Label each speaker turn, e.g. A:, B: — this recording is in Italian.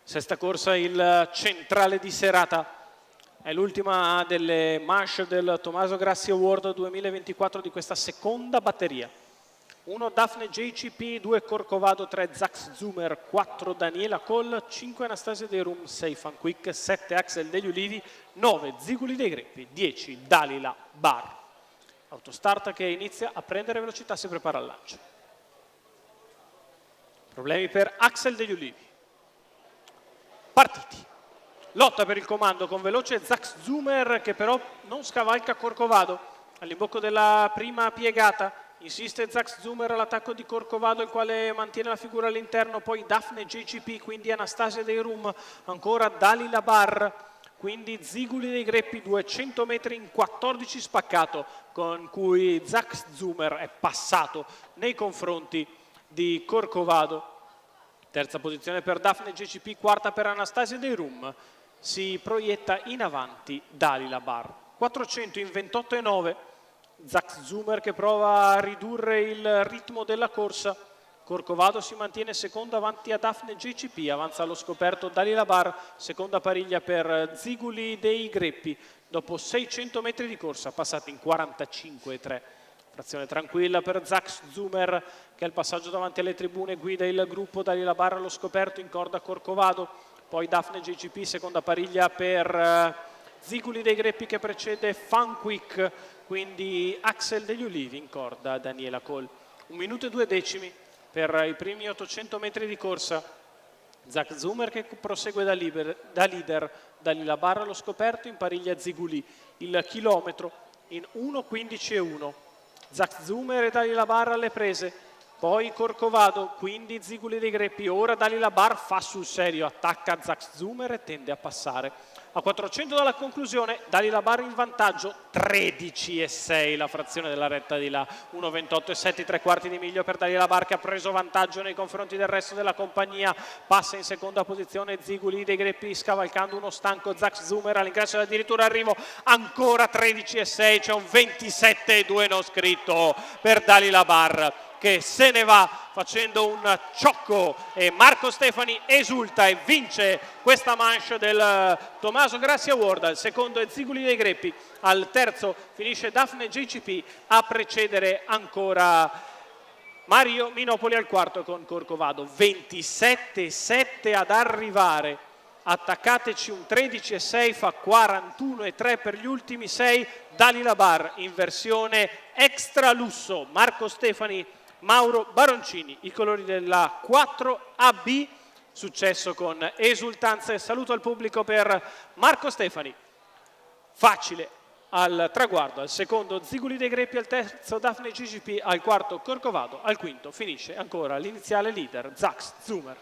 A: Sesta corsa, il centrale di serata. È l'ultima delle manche del Tommaso Grassi Award 2024 di questa seconda batteria. 1 Daphne JCP, 2 Corcovado, 3 Zax Zumer, 4 Daniela Coll, 5 Anastasia De Rum, 6 Fanquick, 7 Axel degli Ulivi, 9 Ziguli dei Greppi, 10 Dalila Bar. Autostart che inizia a prendere velocità, si prepara al lancio. Problemi per Axel degli Ulivi. Partiti. Lotta per il comando con veloce Zax Zumer che però non scavalca Corcovado. All'imbocco della prima piegata insiste Zax Zumer all'attacco di Corcovado, il quale mantiene la figura all'interno, poi Daphne JCP, quindi Anastasia dei Rum, ancora Dalila Bar, quindi Ziguli dei Greppi, 200 metri in 14 spaccato, con cui Zax Zumer è passato nei confronti di Corcovado. Terza posizione per Daphne JCP, quarta per Anastasia dei Rum. Si proietta in avanti Dalila Bar. 400 in 28,9. Zax Zumer che prova a ridurre il ritmo della corsa. Corcovado si mantiene secondo avanti a Daphne JCP. Avanza allo scoperto Dalila Bar. Seconda pariglia per Ziguli dei Greppi. Dopo 600 metri di corsa, passati in 45,3. Frazione tranquilla per Zax Zumer che al passaggio davanti alle tribune guida il gruppo. Dalila Bar allo scoperto, in corda Corcovado. Poi Daphne JCP, seconda pariglia per Ziguli dei Greppi che precede Fanquick, quindi Axel degli Ulivi in corda Daniela Coll. 1 minuto e 2 decimi per i primi 800 metri di corsa. Zax Zumer che prosegue da leader, Dalila Bar allo scoperto, in pariglia Ziguli il chilometro in 1:15,1. Zax Zumer e Dalila Bar alle prese. Poi Corcovado, quindi Ziguli dei Greppi, ora Dalila Bar fa sul serio, attacca Zax Zumer e tende a passare. A 400 dalla conclusione, Dalila Bar in vantaggio, 13,6 la frazione della retta di là, 1:28,7 tre quarti di miglio per Dalila Bar che ha preso vantaggio nei confronti del resto della compagnia. Passa in seconda posizione Ziguli dei Greppi scavalcando uno stanco Zax Zumer all'ingresso addirittura arrivo, ancora 13,6, c'è un 27,2 non scritto per Dalila Bar che se ne va facendo un ciocco e Marco Stefani esulta e vince questa manche del Tommaso Grassi Award. Al secondo è Ziguli dei Greppi, al terzo finisce Daphne JCP, a precedere ancora Mario Minopoli al quarto con Corcovado. 27,7 ad arrivare, attaccateci un 13,6, fa 41,3 per gli ultimi 6. Dalila Bar in versione extra lusso, Marco Stefani, Mauro Baroncini, i colori della 4AB, successo con esultanza e saluto al pubblico per Marco Stefani. Facile al traguardo, al secondo Ziguli dei Greppi, al terzo Daphne JCP, al quarto Corcovado, al quinto finisce ancora l'iniziale leader Zax Zumer.